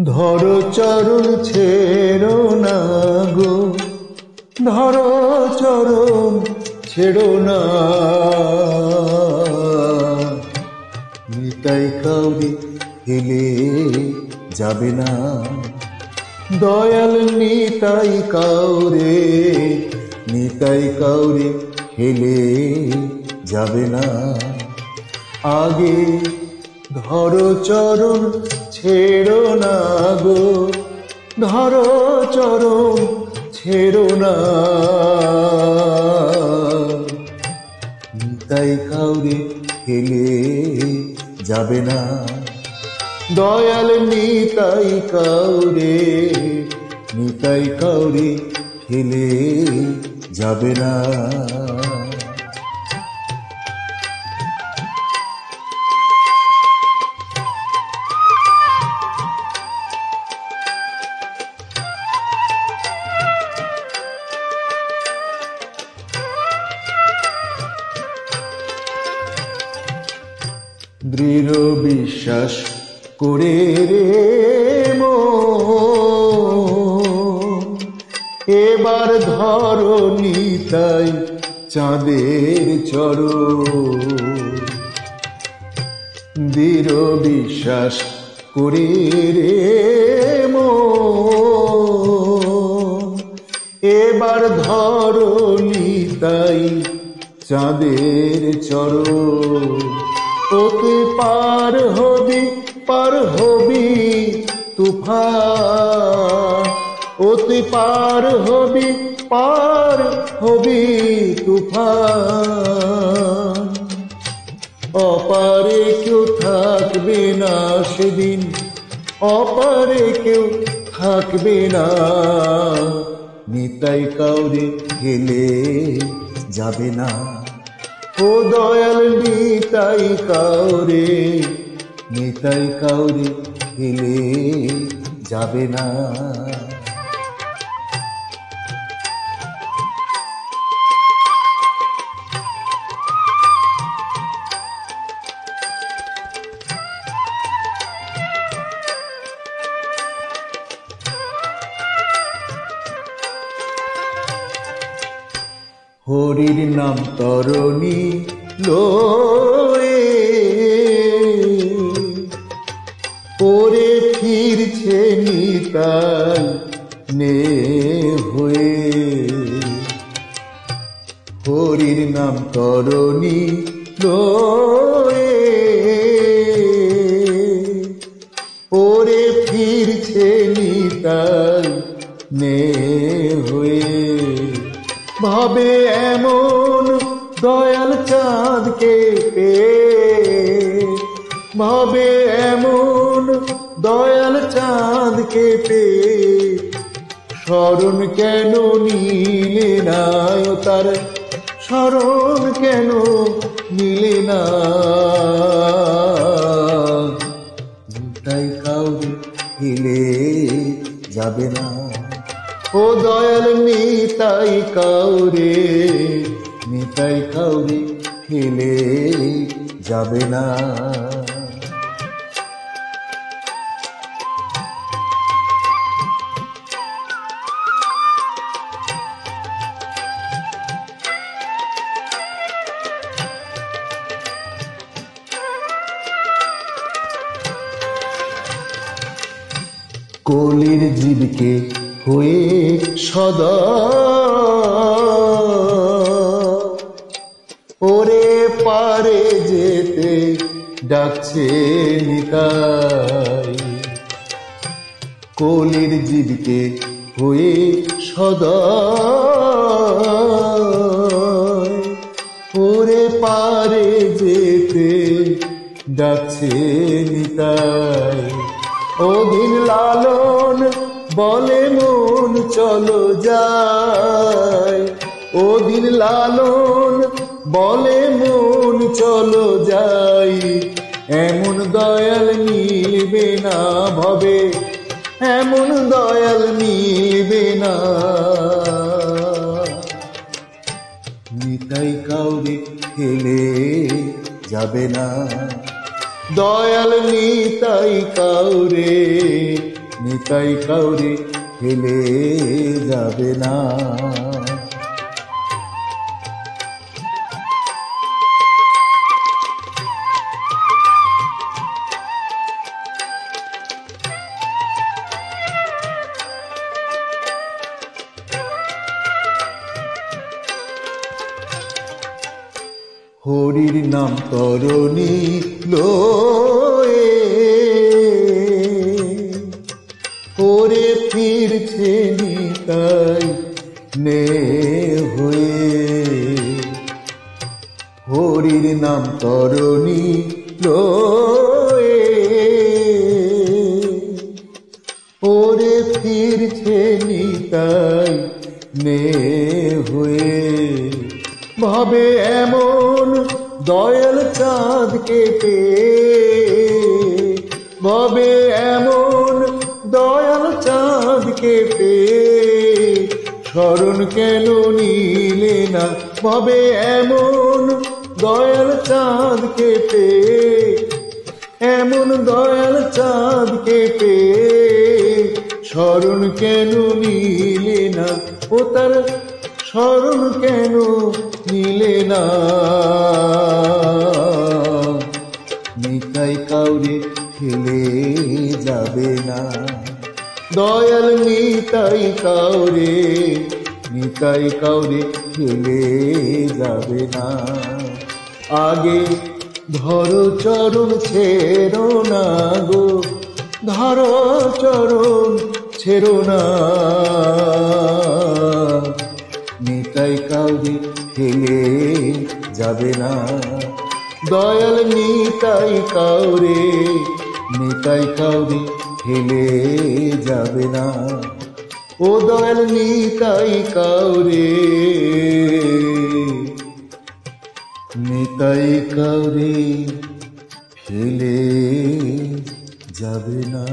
ধরো চরণ ছেড়ো না গো, ধরো চরণ ছেড়ো না। নিতাই কাউরে হেলে যাবে না, দয়াল নিতাই কাউরে, নিতাই কাউরে হেলে যাবে না। আগে ধরো চরণ ছেড়ো না গো, ধরো চরণ ছেড়ো না। নিতাই কাউরে হেলে যাবে না, দয়াল নিতাই কাউরে, নিতাই কাউরে হেলে যাবে না। দৃঢ় বিশ্বাস করে রে মন, এবার ধরো নিতাই চাঁদের চরণ। দৃঢ় বিশ্বাস করে রে মন, এবার ধরো নিতাই চাঁদের চরণ। ওতে পার হবি, পার হবি তুফান, ওতে পার হবি, পার হবি তুফান। অপারে কেউ থাকবে না সেদিন, অপারে কেউ থাকবে না। নিতাই কাউরে হেলে যাবে না, ও দয়াল নিতাই কাউরে, নিতাই কাউরে হেলে যাবে না। হরির নাম তরণী লয়ে ওরে ফিরছে নিতাই নে হয়ে। হরির নাম তরণী লয়ে ওরে ফিরছে নিতাই নে হয়ে। ভাবে এমন দয়াল চাঁদকে পেয়ে, ভাবে এমন দয়াল চাঁদকে পেয়ে। স্মরণ কেন নিলে না ও তার, স্মরণ কেন নিলে না। নিতাই কাউরে হেলে যাবে না, ও দয়াল নিতাই কাউরে, নিতাই কাউরে হেলে যাবে না। কলির জীবকে হয়ে সদা ওরে পারে যেতে ডাকছে নিতাই। কলির জীবকে হয়ে সদা ওরে পারে যেতে ডাকছে নিতাই। ওদিন লালন বলে মন চলো যাই, ওদিন লালন বলে মন চলো যাই। এমন দয়াল মিলবে না ভবে, এমন দয়াল মিলবে না। নিতাই কাউরে হেলে যাবে না, দয়াল নিতাই কাউরে নিতাই কাউরে ফেলে যাবে না। হরির নাম তরণী লয়ে ওরে ফিরছে নিতাই নে হয়ে। হরির নাম তরণী লয়ে ওরে ফিরছে নিতাই নে হয়ে। ভাবে এমন দয়াল চাঁদকে পেয়ে, ভাবে এমন দয়াল চাঁদকে পেয়ে, স্মরণ কেন নিলে না? ভাবে এমন দয়াল চাঁদকে পেয়ে, এমন দয়াল চাঁদকে পেয়ে, স্মরণ কেন নিলে না? ও তার স্মরণ কেন নিলে না? নিতাই কাউরে ফেলে যাবে না, দয়াল নিতাই কাউরে, নিতাই কাউরে ফেলে যাবে না। আগে ধরো চরণ ছেড়ো না গো, ধরো চরণ ছেড়ো না। নিতাই কাউরে ফেলে যাবে না, দয়াল নিতাই কাউরে, নিতাই কাউরে ফেলে যাবে না। ও দয়াল নিতাই কাউরে, নিতাই কাউরে ফেলে যাবে না।